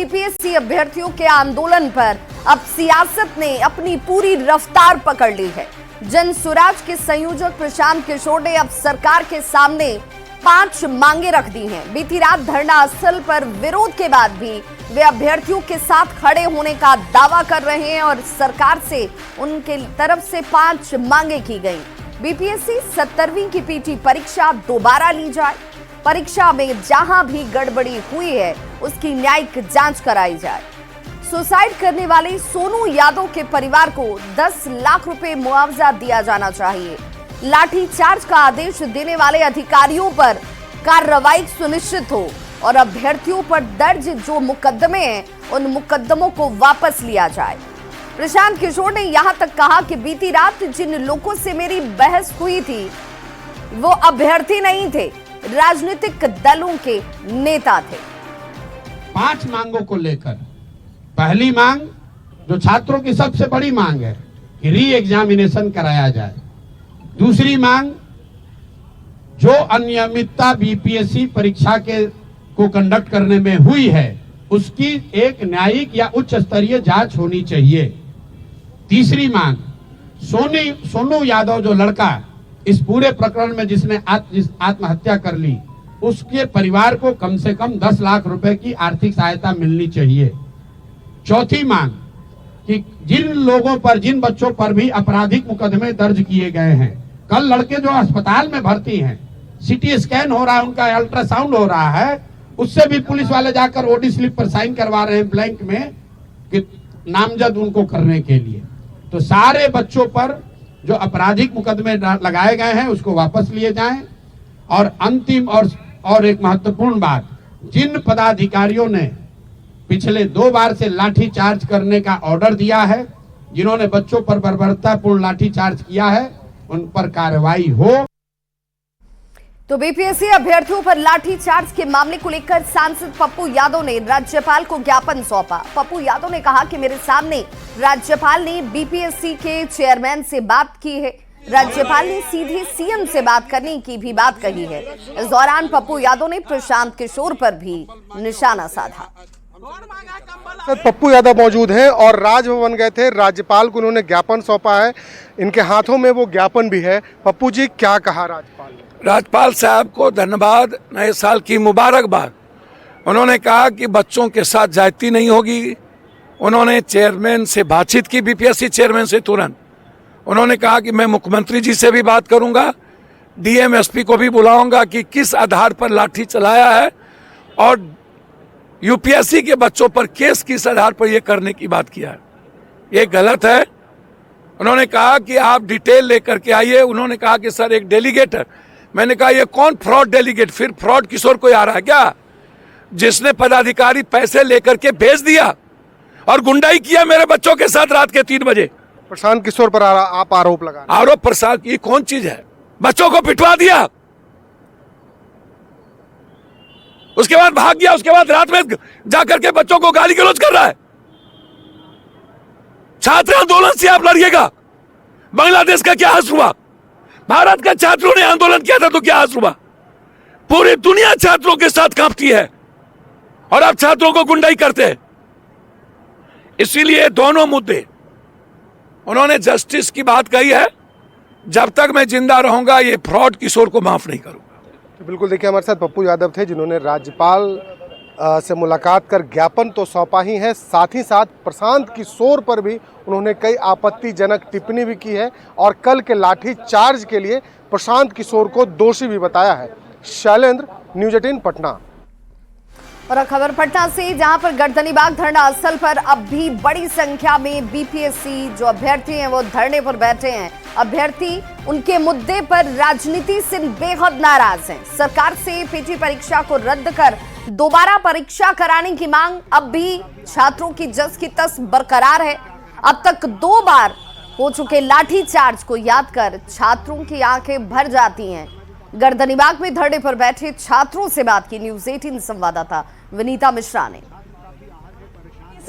BPSC अभ्यर्थियों के आंदोलन पर अब सियासत ने अपनी पूरी रफ्तार पकड़ ली है। जन स्वराज के संयोजक प्रशांत किशोर ने अब सरकार के सामने 5 मांगे रख दी हैं। बीती रात धरना स्थल पर विरोध के बाद भी वे अभ्यर्थियों के साथ खड़े होने का दावा कर रहे हैं और सरकार से उनके तरफ से 5 मांगे की गई। बीपीएससी 17वीं की पीटी परीक्षा दोबारा ली जाए, परीक्षा में जहां भी गड़बड़ी हुई है उसकी न्यायिक जांच कराई जाए, सुसाइड करने वाले सोनू यादव के परिवार को 10 लाख रुपए मुआवजा दिया जाना चाहिए, लाठी चार्ज का आदेश देने वाले अधिकारियों पर कार्रवाई सुनिश्चित हो और अभ्यर्थियों पर दर्ज जो मुकदमे हैं उन मुकदमों को वापस लिया जाए। प्रशांत किशोर ने यहां तक कहा कि बीती रात जिन लोगों से मेरी बहस हुई थी वो अभ्यर्थी नहीं थे, राजनीतिक दलों के नेता थे। 5 मांगों को लेकर पहली मांग जो छात्रों की सबसे बड़ी मांग है कि री एग्जामिनेशन कराया जाए। दूसरी मांग जो अनियमितता बीपीएससी परीक्षा को कंडक्ट करने में हुई है उसकी एक न्यायिक या उच्च स्तरीय जांच होनी चाहिए। तीसरी मांग सोनू यादव जो लड़का इस पूरे प्रकरण में जिसने आत्महत्या कर ली उसके परिवार को कम से कम 10 लाख रुपए की आर्थिक सहायता मिलनी चाहिए। चौथी मांग कि जिन बच्चों पर भी आपराधिक मुकदमे दर्ज किए गए हैं, कल लड़के जो अस्पताल में भर्ती हैं, सीटी स्कैन हो रहा है, उनका अल्ट्रासाउंड हो रहा है, उससे भी पुलिस वाले जाकर ओडी स्लिप पर साइन करवा रहे हैं ब्लैंक में कि नामजद उनको करने के लिए। तो सारे बच्चों पर जो आपराधिक मुकदमे लगाए गए हैं उसको वापस लिए जाएं। और अंतिम और एक महत्वपूर्ण बात, जिन पदाधिकारियों ने पिछले 2 बार से लाठी चार्ज करने का ऑर्डर दिया है, जिन्होंने बच्चों पर बर्बरतापूर्ण लाठी चार्ज किया है, उन पर कार्रवाई हो। तो बीपीएससी अभ्यर्थियों पर लाठी चार्ज के मामले को लेकर सांसद पप्पू यादव ने राज्यपाल को ज्ञापन सौंपा। पप्पू यादव ने कहा कि मेरे सामने राज्यपाल ने बीपीएससी के चेयरमैन से बात की है, राज्यपाल ने सीधे सीएम से बात करने की भी बात कही है। इस दौरान पप्पू यादव ने प्रशांत किशोर पर भी निशाना साधा। पप्पू यादव मौजूद हैं और राजभवन गए थे, राज्यपाल को उन्होंने ज्ञापन सौंपा है, इनके हाथों में वो ज्ञापन भी है। पप्पू जी, क्या कहा राज्यपाल ने? राज्यपाल साहब को धन्यवाद, नए साल की मुबारकबाद। उन्होंने कहा कि बच्चों के साथ ज्यादती नहीं होगी। उन्होंने चेयरमैन से बातचीत की, बीपीएससी चेयरमैन से तुरंत। उन्होंने कहा कि मैं मुख्यमंत्री जी से भी बात करूंगा, डीएम एसपी को भी बुलाऊंगा कि किस आधार पर लाठी चलाया है और यूपीएससी के बच्चों पर केस किस आधार पर यह करने की बात किया है, ये गलत है। उन्होंने कहा कि आप डिटेल लेकर के आइए। उन्होंने कहा कि सर एक डेलीगेट है। मैंने कहा ये कौन फ्रॉड डेलीगेट? फिर फ्रॉड किशोर कोई आ रहा है क्या, जिसने पदाधिकारी पैसे लेकर के भेज दिया और गुंडाई किया मेरे बच्चों के साथ रात के 3 बजे? प्रशांत किशोर पर आप आरोप लगा? आरोप प्रशांत, ये कौन चीज है? बच्चों को पिटवा दिया, उसके बाद भाग गया, उसके बाद रात में जाकर के बच्चों को गाली गलौज कर रहा है। छात्र आंदोलन से आप लड़िएगा, बांग्लादेश का क्या हाल हुआ? भारत के छात्रों ने आंदोलन किया था तो क्या हाल हुआ? पूरी दुनिया छात्रों के साथ कांपती है और आप छात्रों को गुंडाई करते हैं। इसीलिए दोनों मुद्दे, उन्होंने जस्टिस की बात कही है, जब तक मैं जिंदा रहूंगा ये फ्रॉड किशोर को माफ नहीं करूंगा। तो बिल्कुल, देखिए हमारे साथ पप्पू यादव थे जिन्होंने राज्यपाल से मुलाकात कर ज्ञापन तो सौंपा ही है, साथ ही साथ प्रशांत किशोर पर भी उन्होंने कई आपत्तिजनक टिप्पणी भी की है और कल के लाठी चार्ज के लिए प्रशांत किशोर को दोषी भी बताया है। शैलेंद्र, न्यूज़ 18 पटना। और खबर पटना से, जहां पर गर्दनीबाग धरना स्थल पर अब भी बड़ी संख्या में बीपीएससी जो अभ्यर्थी हैं वो धरने पर बैठे हैं। अभ्यर्थी उनके मुद्दे पर राजनीति से बेहद नाराज हैं। सरकार से पीटी परीक्षा को रद्द कर दोबारा परीक्षा कराने की मांग अब भी छात्रों की जस की तस बरकरार है। अब तक 2 बार हो चुके लाठी चार्ज को याद कर छात्रों की आंखें भर जाती हैं। गर्दनीबाग में धरने पर बैठे छात्रों से बात की न्यूज़ 18 संवाददाता विनीता मिश्रा ने।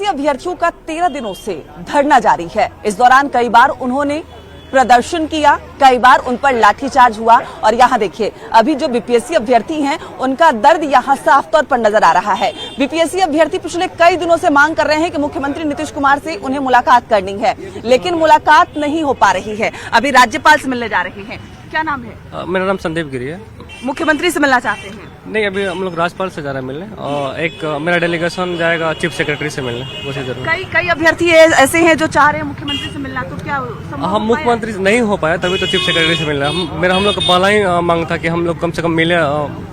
अभ्यर्थियों का 13 दिनों से धरना जारी है। इस दौरान कई बार उन्होंने प्रदर्शन किया, कई बार उन पर लाठीचार्ज हुआ। और यहाँ देखिए अभी जो बीपीएससी अभ्यर्थी हैं उनका दर्द यहाँ साफ तौर पर नजर आ रहा है। बीपीएससी अभ्यर्थी पिछले कई दिनों से मांग कर रहे हैं कि मुख्यमंत्री नीतीश कुमार से उन्हें मुलाकात करनी है, लेकिन मुलाकात नहीं हो पा रही है। अभी राज्यपाल से मिलने जा रहे हैं। क्या नाम है? मेरा नाम संदीप गिरी है। मुख्यमंत्री से मिलना चाहते हैं? नहीं, अभी हम लोग राज्यपाल से जा रहे हैं मिलने, और एक मेरा डेलीगेशन जाएगा चीफ सेक्रेटरी से मिलने। उसी जरूर कई अभ्यर्थी ऐसे हैं जो चाह रहे हैं मुख्यमंत्री से मिलना, तो क्या हम मुख्यमंत्री से नहीं हो पाया, तभी तो चीफ सेक्रेटरी से मिलना। हम लोग का पहला ही मांग था कि हम लोग कम से कम मिले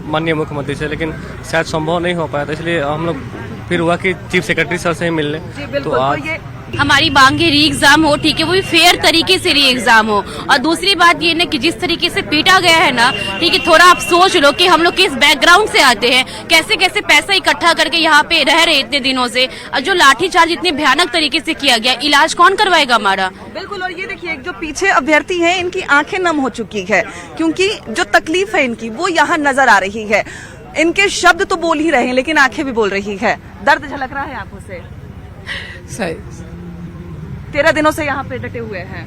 माननीय मुख्यमंत्री से, लेकिन शायद संभव नहीं हो पाया था, इसलिए हम लोग फिर हुआ कि चीफ सेक्रेटरी सर से ही मिल ले। तो आज हमारी मांग है री एग्जाम हो, ठीक है, वो भी फेयर तरीके से री एग्जाम हो। और दूसरी बात ये ना कि जिस तरीके से पीटा गया है ना, ठीक है, थोड़ा आप सोच लो कि हम लोग किस बैकग्राउंड से आते हैं, कैसे कैसे पैसा इकट्ठा करके यहाँ पे रह रहे इतने दिनों से, और जो लाठीचार्ज इतने भयानक तरीके से किया गया, इलाज कौन करवाएगा हमारा? बिल्कुल। और ये देखिए जो पीछे अभ्यर्थी हैं इनकी आंखें नम हो चुकी है, क्योंकि जो तकलीफ है इनकी वो यहाँ नजर आ रही है। इनके शब्द तो बोल ही रहे हैं लेकिन आंखें भी बोल रही है। दर्द झलक रहा है आंखों से। सही 13 दिनों से यहाँ पे डटे हुए हैं।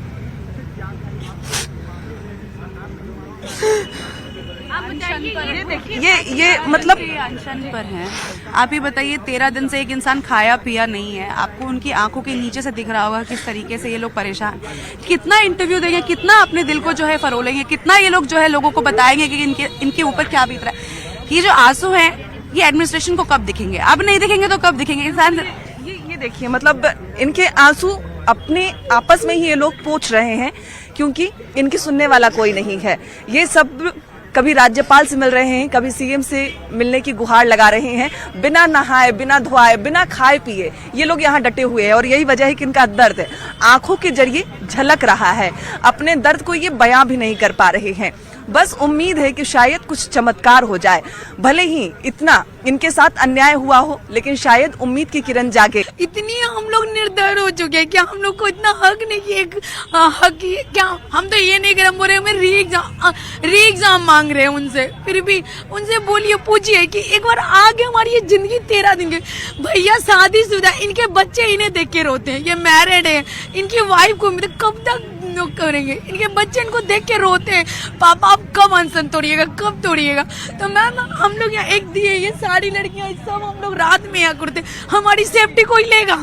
ये देखिए ये मतलब अनशन पर हैं। आप ही बताइए, 13 दिन से एक इंसान खाया पिया नहीं है। आपको उनकी आंखों के नीचे से दिख रहा होगा किस तरीके से ये लोग परेशान। कितना इंटरव्यू देंगे, कितना अपने दिल को जो है फरोलेंगे, कितना ये लोग जो है लोगों को बताएंगे कि इनके ऊपर क्या बीत रहा है। ये जो आंसू हैं ये एडमिनिस्ट्रेशन को कब दिखेंगे? अब नहीं दिखेंगे तो कब दिखेंगे? इंसान ये देखिए मतलब इनके आंसू अपने आपस में ही ये लोग पोंछ रहे हैं, क्योंकि इनकी सुनने वाला कोई नहीं है। ये सब कभी राज्यपाल से मिल रहे हैं, कभी सीएम से मिलने की गुहार लगा रहे हैं, बिना नहाए, बिना धोआए, बिना खाए पिए ये लोग यहाँ डटे हुए हैं। और यही वजह है कि इनका दर्द आंखों के जरिए झलक रहा है। अपने दर्द को ये बयां भी नहीं कर पा रहे हैं। बस उम्मीद है कि शायद कुछ चमत्कार हो जाए। भले ही इतना इनके साथ अन्याय हुआ हो, लेकिन शायद उम्मीद की किरण जागे। इतनी हम लोग निर्दय हो चुके हैं। क्या हम लोग को इतना हक नहीं कि एक हक ही क्या? हम तो ये नहीं कर बोल रहे, हमें री एग्जाम मांग रहे हैं उनसे। फिर भी उनसे बोलिए, पूछिए कि एक बार आगे हमारी ये जिंदगी 13 दिन की। भैया शादीशुदा, इनके बच्चे इन्हें देख के रोते हैं। ये मैरिड है, इनकी वाइफ को कब तक करेंगे? इनके बच्चे इनको देख के रोते हैं, पापा आप कब अनशन तोड़िएगा, कब तोड़िएगा? तो मैम हम लोग यहाँ एक दिए, ये सारी लड़कियां सब हम लोग रात में यहाँ करते, हमारी सेफ्टी कोई लेगा?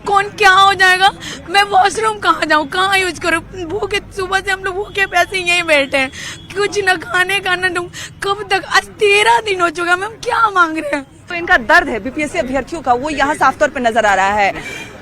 कौन क्या हो जाएगा? मैं वॉशरूम कहाँ जाऊँ, कहाँ यूज करूँ? भूखे सुबह से हम लोग भूखे पैसे यहीं बैठे हैं, कुछ न खाने का न। कब तक? आज 13 दिन हो चुका, मैम क्या मांग रहे हैं? तो इनका दर्द है बीपीएससी अभ्यर्थियों का, वो यहाँ साफ तौर पे नजर आ रहा है।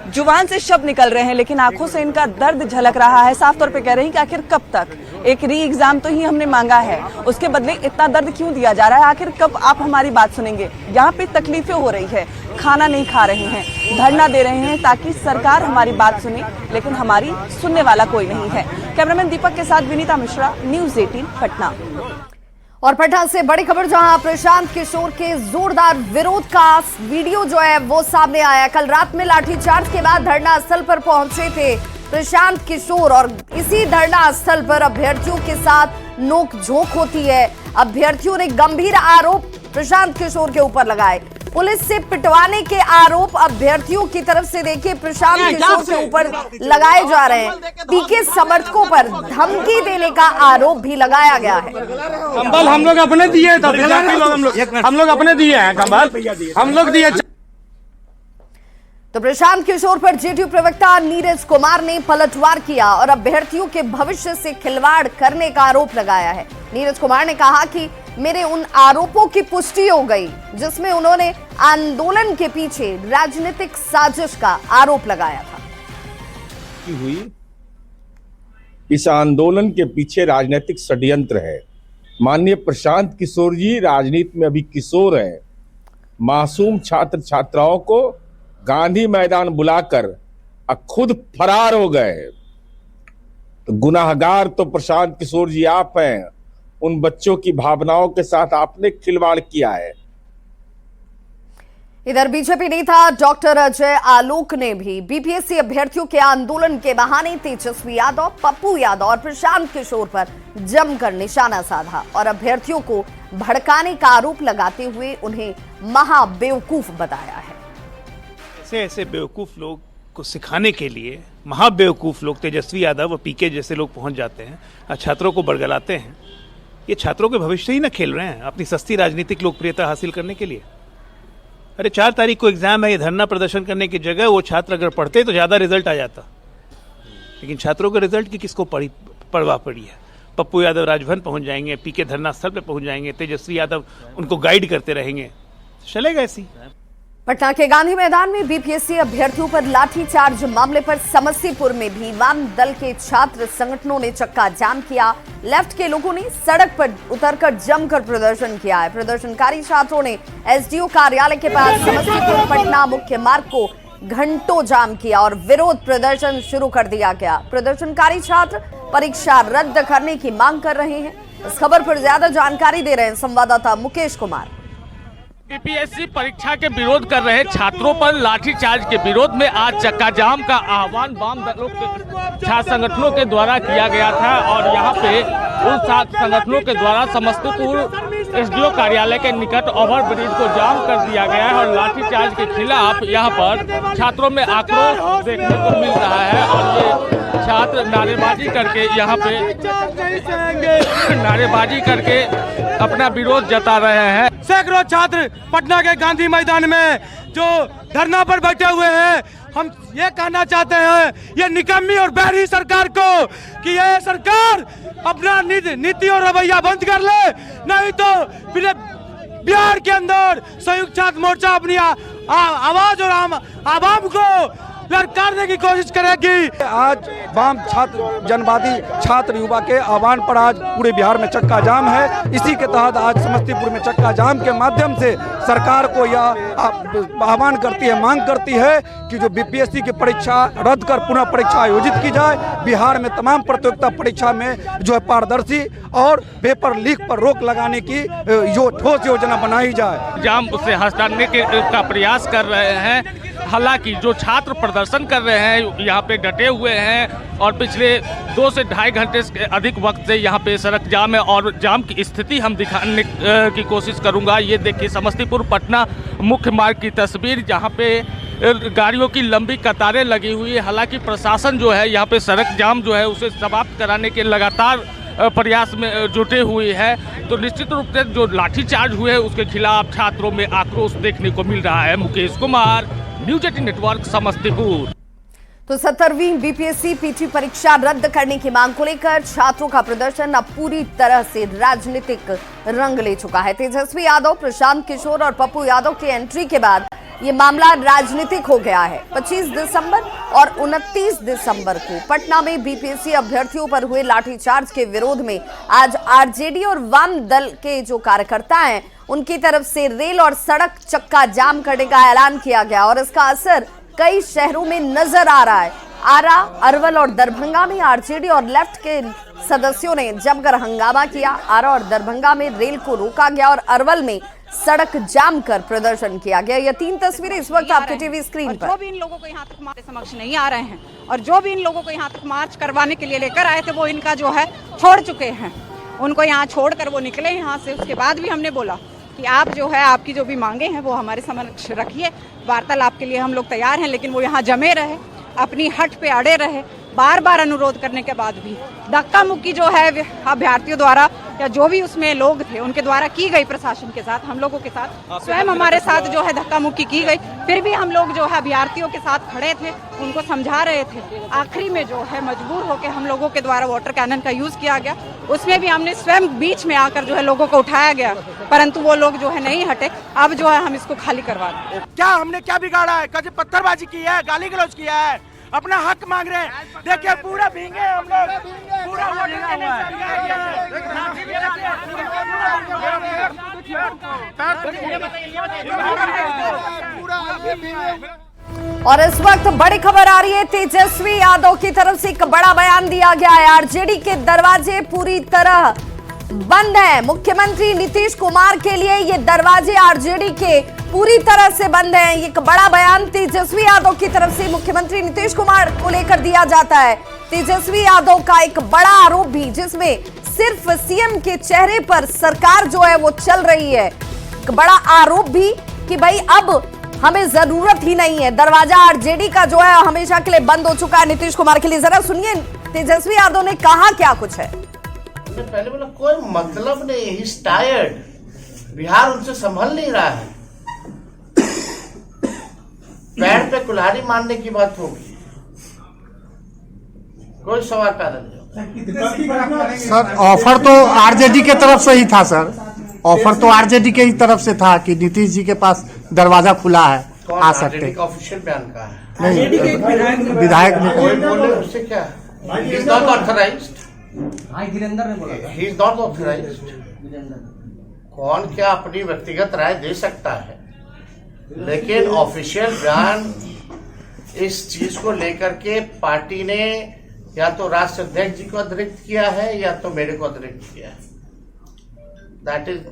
जुबान से शब्द निकल रहे हैं लेकिन आंखों से इनका दर्द झलक रहा है। साफ तौर पे कह रहे हैं कि आखिर कब तक? एक री एग्जाम तो ही हमने मांगा है, उसके बदले इतना दर्द क्यों दिया जा रहा है? आखिर कब आप हमारी बात सुनेंगे? यहाँ पे तकलीफें हो रही है, खाना नहीं खा रहे हैं, धरना दे रहे हैं ताकि सरकार हमारी बात सुने, लेकिन हमारी सुनने वाला कोई नहीं है। कैमरामैन दीपक के साथ विनीता मिश्रा, न्यूज़ 18 पटना। और पटना से बड़ी खबर, जहां प्रशांत किशोर के जोरदार विरोध का वीडियो जो है वो सामने आया। कल रात में लाठीचार्ज के बाद धरना स्थल पर पहुंचे थे प्रशांत किशोर, और इसी धरना स्थल पर अभ्यर्थियों के साथ नोकझोंक होती है। अभ्यर्थियों ने गंभीर आरोप प्रशांत किशोर के ऊपर लगाए। पुलिस से पिटवाने के आरोप अभ्यर्थियों की तरफ से देखिए प्रशांत किशोर के ऊपर लगाए जा रहे हैं। पीके समर्थकों पर धमकी देने का आरोप भी लगाया गया है। कंबल हम लोग अपने दिए, हम लोग अपने दिए हैं कंबल, हम लोग दिए। तो प्रशांत किशोर पर जेडीयू प्रवक्ता नीरज कुमार ने पलटवार किया और अभ्यर्थियों के भविष्य से खिलवाड़ करने का आरोप लगाया है। नीरज कुमार ने कहा कि मेरे उन आरोपों की पुष्टि हो गई जिसमें उन्होंने आंदोलन के पीछे राजनीतिक साजिश का आरोप लगाया था। इस आंदोलन के पीछे राजनीतिक षड्यंत्र है। माननीय प्रशांत किशोर जी राजनीति में अभी किशोर हैं। मासूम छात्र छात्राओं को गांधी मैदान बुलाकर खुद फरार हो गए। तो गुनाहगार तो प्रशांत किशोर जी आप हैं। उन बच्चों की भावनाओं के साथ आपने खिलवाड़ किया है। इधर बीजेपी नेता डॉक्टर अजय आलोक ने भी बीपीएससी अभ्यर्थियों के आंदोलन के बहाने तेजस्वी यादव, पप्पू यादव और प्रशांत किशोर पर जमकर निशाना साधा और अभ्यर्थियों को भड़काने का आरोप लगाते हुए उन्हें महाबेवकूफ बताया है। ऐसे बेवकूफ लोग को सिखाने के लिए महाबेवकूफ़ लोग तेजस्वी यादव और पीके जैसे लोग पहुंच जाते हैं और छात्रों को बरगलाते हैं। ये छात्रों के भविष्य ही ना खेल रहे हैं अपनी सस्ती राजनीतिक लोकप्रियता हासिल करने के लिए। अरे 4 तारीख को एग्जाम है, ये धरना प्रदर्शन करने की जगह वो छात्र अगर पढ़ते तो ज़्यादा रिजल्ट आ जाता, लेकिन छात्रों के रिजल्ट की किसको परवाह पड़ी है। पप्पू यादव राजभवन पहुंच जाएंगे, पीके धरना स्थल पे पहुंच जाएंगे, तेजस्वी यादव उनको गाइड करते रहेंगे, चलेगा ऐसी। पटना के गांधी मैदान में बीपीएससी अभ्यर्थियों पर लाठीचार्ज मामले पर समस्तीपुर में भी वाम दल के छात्र संगठनों ने चक्का जाम किया। लेफ्ट के लोगों ने सड़क पर उतरकर जमकर प्रदर्शन किया है। प्रदर्शनकारी छात्रों ने एसडीओ कार्यालय के पास समस्तीपुर पटना मुख्य मार्ग को घंटों जाम किया और विरोध प्रदर्शन शुरू कर दिया गया। प्रदर्शनकारी छात्र परीक्षा रद्द करने की मांग कर रहे हैं। इस खबर पर ज्यादा जानकारी दे रहे हैं संवाददाता मुकेश कुमार। बीपीएससी परीक्षा के विरोध कर रहे छात्रों पर लाठीचार्ज के विरोध में आज चक्का जाम का आह्वान वाम दलों के छात्र संगठनों के द्वारा किया गया था और यहां पे उन छात्र संगठनों के द्वारा समस्तीपुर एसडीओ कार्यालय के निकट ओवरब्रिज को जाम कर दिया गया है और लाठीचार्ज के खिलाफ यहां पर छात्रों में आक्रोश देखने को मिल रहा है और ये छात्र नारेबाजी करके यहाँ पे नारेबाजी करके अपना विरोध जता रहे हैं। सैकड़ों छात्र पटना के गांधी मैदान में जो धरना पर बैठे हुए हैं, हम ये कहना चाहते हैं ये निकम्मी और बहरी सरकार को कि ये सरकार अपना नीति और रवैया बंद कर ले, नहीं तो बिहार के अंदर संयुक्त छात्र मोर्चा अपनी आवाज और आवाम को ललकारने की कोशिश करेगी। आज वाम छात्र जनवादी छात्र युवा के आह्वान पर आज पूरे बिहार में चक्का जाम है। इसी के तहत आज समस्तीपुर में चक्का जाम के माध्यम से सरकार को यह आह्वान करती है, मांग करती है कि जो बीपीएससी की परीक्षा रद्द कर पुनः परीक्षा आयोजित की जाए। बिहार में तमाम प्रतियोगिता परीक्षा में जो है पारदर्शी और पेपर लीक पर रोक लगाने की जो ठोस योजना बनाई जाए। जाम से हटाने का प्रयास कर रहे हैं। हालांकि जो छात्र प्रदर्शन कर रहे हैं यहाँ पे डटे हुए हैं और पिछले 2 से ढाई घंटे से अधिक वक्त से यहाँ पे सड़क जाम है और जाम की स्थिति हम दिखाने की कोशिश करूँगा। ये देखिए समस्तीपुर पटना मुख्य मार्ग की तस्वीर, जहाँ पे गाड़ियों की लंबी कतारें लगी हुई है। हालांकि प्रशासन जो है यहाँ पे सड़क जाम जो है उसे समाप्त कराने के लगातार प्रयास में जुटे हुए है। तो निश्चित रूप से जो लाठीचार्ज हुए उसके खिलाफ छात्रों में आक्रोश देखने को मिल रहा है। Mukesh Kumar, news 18 network, Samastipur. तो 17वीं बीपीएससी पीटी परीक्षा रद्द करने की मांग को लेकर छात्रों का प्रदर्शन अब पूरी तरह से राजनीतिक रंग ले चुका है। तेजस्वी यादव, प्रशांत किशोर और पप्पू यादव की एंट्री के बाद ये मामला राजनीतिक हो गया है। 25 दिसंबर और 29 दिसंबर को पटना में बीपीएससी अभ्यर्थियों पर हुए लाठीचार्ज के विरोध में आज आरजेडी और वाम दल के जो कार्यकर्ता हैं उनकी तरफ से रेल और सड़क चक्का जाम करने का ऐलान किया गया और इसका असर कई शहरों में नजर आ रहा है। आरा, अरवल और दरभंगा में आरजेडी और लेफ्ट के सदस्यों ने जमकर हंगामा किया। आरा और दरभंगा में रेल को रोका गया और अरवल में सड़क जाम कर प्रदर्शन किया गया। ये 3 तस्वीरें इस वक्त आपके टीवी स्क्रीन पर। जो भी इन लोगों को यहाँ तक हमारे समक्ष नहीं आ रहे हैं और जो भी इन लोगों को यहाँ तक मार्च करवाने के लिए लेकर आए थे वो इनका जो है छोड़ चुके हैं। उनको यहाँ छोड़कर वो निकले यहाँ से। उसके बाद भी हमने बोला कि आप जो है आपकी जो भी मांगे हैं वो हमारे समक्ष रखिए, वार्तालाप के लिए हम लोग तैयार हैं। लेकिन वो यहाँ जमे रहे, अपनी हट पे अड़े रहे। बार बार अनुरोध करने के बाद भी धक्का मुक्की जो है अभ्यर्थियों द्वारा या जो भी उसमें लोग थे उनके द्वारा की गई, प्रशासन के साथ, हम लोगों के साथ, स्वयं हमारे साथ जो है धक्का मुक्की की गई। फिर भी हम लोग जो है अभ्यर्थियों के साथ खड़े थे, उनको समझा रहे थे। आखिरी में जो है मजबूर होकर हम लोगों के द्वारा वाटर कैनन का यूज किया गया। उसमें भी हमने स्वयं बीच में आकर जो है लोगों को उठाया गया, परंतु वो लोग जो है नहीं हटे। अब जो है हम इसको खाली करवा दें। क्या हमने क्या बिगाड़ा है? कभी पत्थरबाजी की है, गाली गलौज किया है, अपना हक मांग रहे हैं। देखिए पूरा भींगे हम लोग, पूरा और इस वक्त बड़ी खबर आ रही है, तेजस्वी यादव की तरफ से एक बड़ा बयान दिया गया है। आरजेडी के दरवाजे पूरी तरह बंद है। मुख्यमंत्री नीतीश कुमार के लिए ये दरवाजे आरजेडी के पूरी तरह से बंद हैं। एक बड़ा बयान तेजस्वी यादव की तरफ से मुख्यमंत्री नीतीश कुमार को लेकर दिया जाता है। तेजस्वी यादव का एक बड़ा आरोप भी, जिसमें सिर्फ सीएम के चेहरे पर सरकार जो है वो चल रही है। एक बड़ा आरोप भी कि भाई अब हमें जरूरत ही नहीं है। दरवाजा आरजेडी का जो है हमेशा के लिए बंद हो चुका है नीतीश कुमार के लिए। जरा सुनिए तेजस्वी यादव ने कहा क्या कुछ है। पहले बोला कोई मतलब नहीं, ही इज टायर्ड, बिहार उनसे संभल नहीं रहा है। पैर पे कुल्हाड़ी मारने की बात होगी, कोई सवाल पैदा नहीं होगा। सर ऑफर तो आरजेडी के तरफ से ही था सर, ऑफर तो आरजेडी के ही तरफ से था कि नीतीश जी के पास दरवाजा खुला है, आ सकते हैं। ऑफिशियल बयान का है, नहीं विधायक ने कोई बोले उससे क्या, he is not authorised, he is not authorised. कौन क्या अपनी व्यक्तिगत राय दे सकता है, लेकिन ऑफिशियल बयान इस चीज को लेकर के पार्टी ने या तो राष्ट्रीय अध्यक्ष जी को अतिरिक्त किया है या तो मेरे को अतिरिक्त किया है, दैट इज।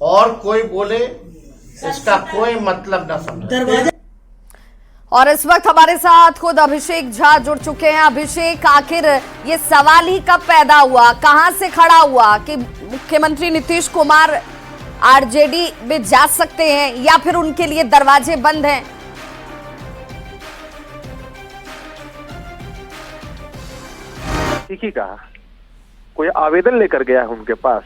और कोई बोले इसका कोई मतलब ना समझे। और इस वक्त हमारे साथ खुद अभिषेक झा जुड़ चुके हैं। अभिषेक, आखिर ये सवाल ही कब पैदा हुआ, कहां से खड़ा हुआ कि मुख्यमंत्री नीतीश कुमार आरजेडी में जा सकते हैं या फिर उनके लिए दरवाजे बंद हैं? ठीक ही कहा, कोई आवेदन लेकर गया है उनके पास,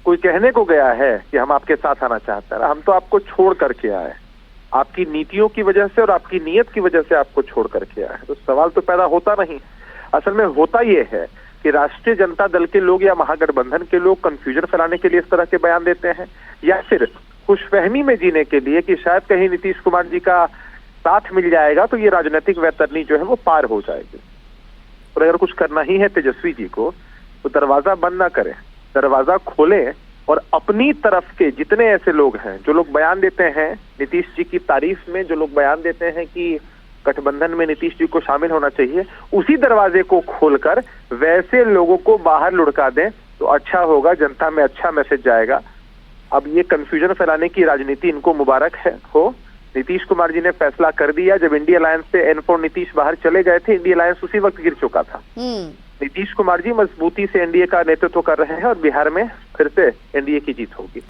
कोई कहने को गया है कि हम आपके साथ आना चाहते हैं। हम तो आपको छोड़ करके आए, आपकी नीतियों की वजह से और आपकी नीयत की वजह से आपको छोड़ करके आए, तो सवाल तो पैदा होता नहीं। असल में होता यह है कि राष्ट्रीय जनता दल के लोग या महागठबंधन के लोग कंफ्यूजन फैलाने के लिए इस तरह के बयान देते हैं, या फिर खुशफहमी में जीने के लिए कि शायद कहीं नीतीश कुमार जी का साथ मिल जाएगा तो ये राजनीतिक वैतरनी जो है वो पार हो जाएगी। और अगर कुछ करना ही है तेजस्वी जी को तो दरवाजा बंद ना करें, दरवाजा खोलें और अपनी तरफ के जितने ऐसे लोग हैं जो लोग बयान देते हैं नीतीश जी की तारीफ में, जो लोग बयान देते हैं कि गठबंधन में नीतीश जी को शामिल होना चाहिए, उसी दरवाजे को खोलकर वैसे लोगों को बाहर लुढ़का दें तो अच्छा होगा, जनता में अच्छा मैसेज जाएगा। अब ये कंफ्यूजन फैलाने की राजनीति इनको मुबारक है हो। नीतीश कुमार जी ने फैसला कर दिया, जब इंडिया अलायंस से N4 नीतीश बाहर चले गए थे, इंडिया अलायंस उसी वक्त गिर चुका था। नीतीश कुमार जी मजबूती से एनडीए का नेतृत्व कर रहे हैं और बिहार में फिर से एनडीए की जीत होगी।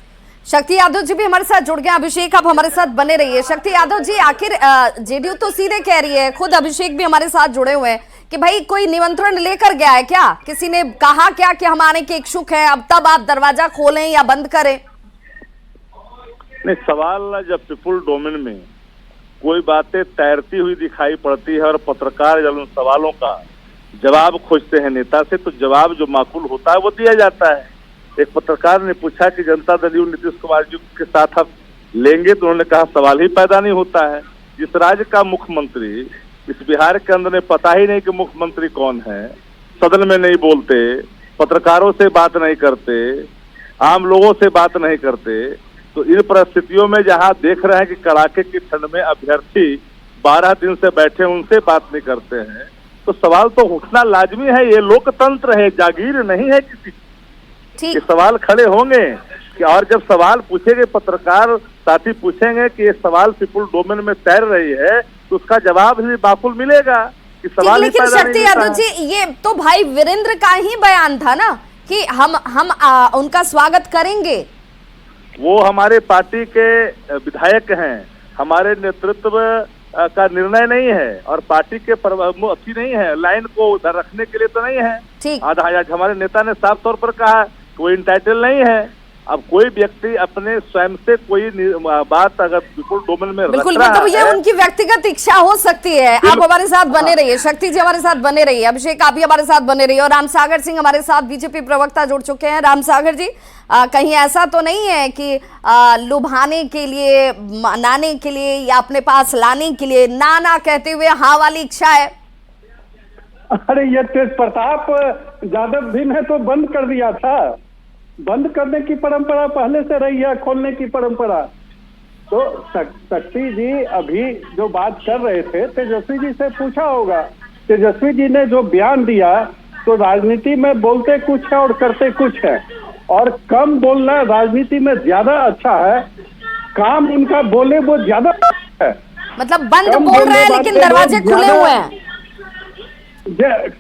शक्ति यादव जी भी हमारे साथ जुड़ गए। अभिषेक आप हमारे साथ बने रहिए। शक्ति यादव जी, आखिर जेडीयू तो सीधे कह रही है, खुद अभिषेक भी हमारे साथ जुड़े हुए हैं कि भाई कोई निमंत्रण लेकर गया है क्या, किसी ने कहा क्या कि हम आने के इच्छुक हैं, अब तब आप दरवाजा खोलें या बंद करें? नहीं, सवाल जब पीपुल डोमेन में कोई बातें तैरती हुई दिखाई पड़ती है और पत्रकार जब उन सवालों का जवाब खोजते हैं नेता से, तो जवाब जो माकूल होता है वो दिया जाता है। एक पत्रकार ने पूछा कि जनता दल यू नीतीश कुमार जी के साथ आप लेंगे, तो उन्होंने कहा सवाल ही पैदा नहीं होता है। जिस राज्य का मुख्यमंत्री इस बिहार के अंदर में पता ही नहीं कि मुख्यमंत्री कौन है, सदन में नहीं बोलते, पत्रकारों से बात नहीं करते, आम लोगों से बात नहीं करते, तो इन परिस्थितियों में जहां देख रहे हैं कि कड़ाके की ठंड में अभ्यर्थी 12 दिन से बैठे उनसे बात नहीं करते हैं, तो सवाल तो उठना लाजमी है। ये लोकतंत्र है, जागीर नहीं है किसी के। सवाल खड़े होंगे कि और जब सवाल पूछेंगे, पत्रकार साथी पूछेंगे कि ये सवाल पीपुल डोमेन में तैर रही है, तो उसका जवाब भी माकूल मिलेगा कि सवाल। लेकिन शक्ति यादव जी, ये तो भाई वीरेंद्र का ही बयान था ना कि हम उनका स्वागत करेंगे। वो हमारे पार्टी के विधायक हैं, हमारे नेतृत्व का निर्णय नहीं है और पार्टी के अच्छी नहीं है, लाइन को उधर रखने के लिए तो नहीं है। आज हमारे नेता ने साफ तौर पर कहा कोई इंटाइटल नहीं है। अब कोई व्यक्ति अपने स्वयं से कोई बात अगर पीपुल डोमेन में बिल्कुल, रख रहा मतलब ये है, उनकी व्यक्तिगत इच्छा हो सकती है। आप हमारे साथ बने रहिए, शक्ति जी हमारे साथ बने रहिए, अभिषेक आप भी हमारे साथ बने रहिए, और रामसागर सिंह हमारे साथ बीजेपी प्रवक्ता जुड़ चुके हैं। रामसागर जी, कहीं ऐसा तो नहीं है कि लुभाने के लिए, मनाने के लिए या अपने पास लाने के लिए ना कहते हुए हाँ वाली इच्छा है? अरे ये तेज प्रताप यादव भी ने तो बंद कर दिया था, बंद करने की परंपरा पहले से रही है, खोलने की परंपरा। तो शक्ति जी अभी जो बात कर रहे थे, तेजस्वी जी से पूछा होगा। तेजस्वी जी ने जो बयान दिया, तो राजनीति में बोलते कुछ है और करते कुछ है, और कम बोलना राजनीति में ज्यादा अच्छा है, काम उनका बोले वो ज्यादा है। मतलब बंद बोल रहे हैं लेकिन दरवाजे खुले हुए हैं।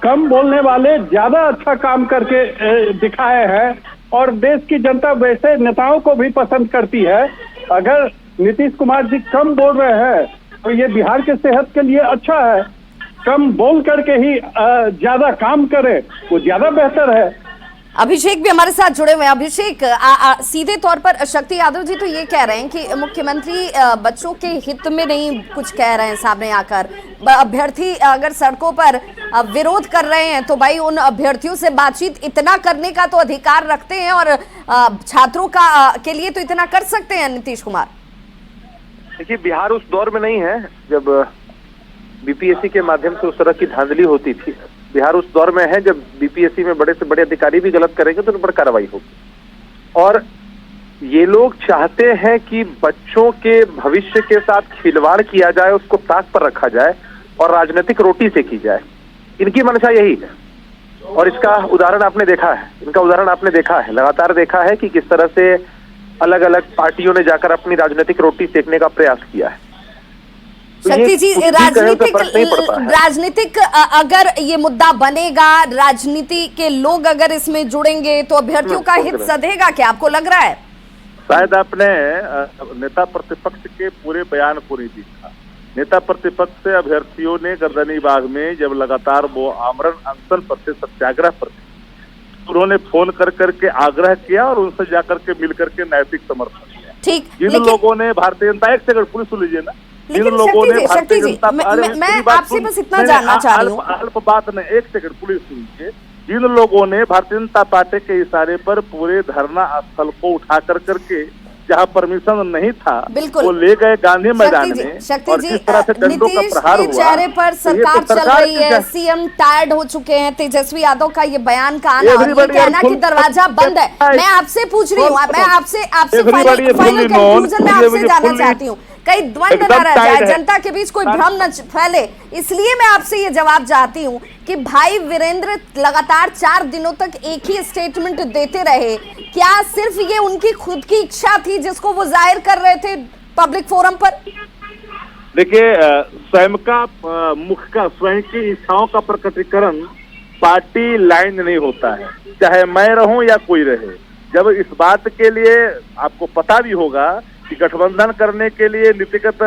कम बोलने वाले ज्यादा अच्छा काम करके दिखाए हैं, और देश की जनता वैसे नेताओं को भी पसंद करती है। अगर नीतीश कुमार जी कम बोल रहे हैं तो ये बिहार के सेहत के लिए अच्छा है। कम बोल करके ही ज्यादा काम करे वो ज्यादा बेहतर है। अभिषेक भी हमारे साथ जुड़े हुए हैं। अभिषेक, सीधे तौर पर शक्ति यादव जी तो ये कह रहे हैं कि मुख्यमंत्री बच्चों के हित में नहीं कुछ कह रहे हैं सामने आकर। अभ्यर्थी अगर सड़कों पर विरोध कर रहे हैं तो भाई उन अभ्यर्थियों से बातचीत इतना करने का तो अधिकार रखते हैं और छात्रों का के लिए तो इतना कर सकते हैं नीतीश कुमार। देखिए, बिहार उस दौर में नहीं है जब बीपीएससी के माध्यम से उस तरह की धांधली होती थी। बिहार उस दौर में है जब बीपीएससी में बड़े से बड़े अधिकारी भी गलत करेंगे तो उन पर कार्रवाई होगी। और ये लोग चाहते हैं कि बच्चों के भविष्य के साथ खिलवाड़ किया जाए, उसको ताक पर रखा जाए और राजनीतिक रोटी से की जाए। इनकी मंशा यही है और इसका उदाहरण आपने देखा है, इनका उदाहरण आपने देखा है, लगातार देखा है कि किस तरह से अलग अलग पार्टियों ने जाकर अपनी राजनीतिक रोटी सेकने का प्रयास किया है। शक्ति जी, राजनीतिक अगर ये मुद्दा बनेगा, राजनीति के लोग अगर इसमें जुड़ेंगे तो अभ्यर्थियों का हित सधेगा क्या, आपको लग रहा है? शायद आपने नेता प्रतिपक्ष के पूरे बयान को नहीं देखा। नेता प्रतिपक्ष से अभ्यर्थियों ने गर्दनी बाग में जब लगातार वो आमरण अनशन पर थे, सत्याग्रह पर थे, उन्होंने फोन कर करके आग्रह किया और उनसे जाकर के मिलकर के नैतिक समर्थन किया। ठीक, जिन लोगों ने भारतीय जनता, एक सेकंड पुलिस सुन लीजिए ना, लेकिन शक्ति जी, मैं आपसे बस इतना जानना चाह रही हूँ। अल्प बात नहीं, एक सेकंड पुलिस सुनिए। जिन लोगों ने भारतीय जनता पार्टी के इशारे पर पूरे धरना स्थल को उठा कर करके जहाँ परमिशन नहीं था वो ले गए गांधी मैदान में, शक्ति और जी, किस तरह से डंडों का प्रहार हुआ, चेहरे पर सरकार चल रही है, सीएम टायर्ड हो चुके हैं। तेजस्वी यादव का ये बयान का आना और ये कहना कि दरवाजा बंद है, मैं आपसे पूछ रही हूँ, मैं आपसे फाइनल कंक्लूजन में आपसे जानना चाहती हूँ, कहीं द्वंद्व न रह जाए, जनता के बीच कोई भ्रम न फैले, इसलिए मैं आपसे ये जवाब चाहती हूँ कि भाई वीरेंद्र लगातार 4 दिनों तक एक ही स्टेटमेंट देते रहे। क्या सिर्फ ये उनकी खुद की इच्छा थी जिसको वो जाहिर कर रहे थे पब्लिक फोरम पर? देखिए, स्वयं का मुख का स्वयं की इच्छाओं का प्रकटीकरण पार्टी लाइन नहीं होता है, चाहे मैं रहूं या कोई रहे। जब इस बात के लिए आपको पता भी होगा कि गठबंधन करने के लिए नीतिगत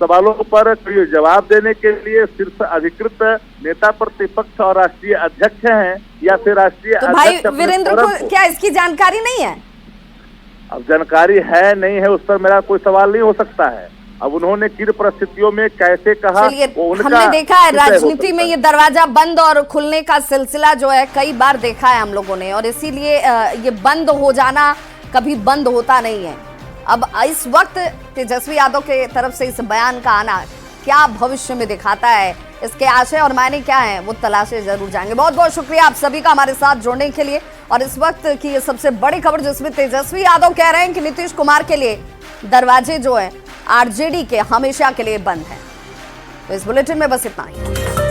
सवालों पर जवाब देने के लिए शीर्ष अधिकृत नेता प्रतिपक्ष और राष्ट्रीय अध्यक्ष हैं या फिर राष्ट्रीय तो भाई वीरेंद्र को क्या इसकी जानकारी नहीं है? अब जानकारी है नहीं है उस पर मेरा कोई सवाल नहीं हो सकता है। अब उन्होंने किन परिस्थितियों में कैसे कहा, हमने देखा है राजनीति में ये दरवाजा बंद और खुलने का सिलसिला जो है कई बार देखा है हम लोगों ने, और इसीलिए ये बंद हो जाना कभी बंद होता नहीं है। अब इस वक्त तेजस्वी यादव के तरफ से इस बयान का आना क्या भविष्य में दिखाता है, इसके आशय और मायने क्या हैं, वो तलाशे जरूर जाएंगे। बहुत बहुत शुक्रिया आप सभी का हमारे साथ जुड़ने के लिए। और इस वक्त की ये सबसे बड़ी खबर जिसमें तेजस्वी यादव कह रहे हैं कि नीतीश कुमार के लिए दरवाजे जो है आरजेडी के हमेशा के लिए बंद हैं। तो इस बुलेटिन में बस इतना ही।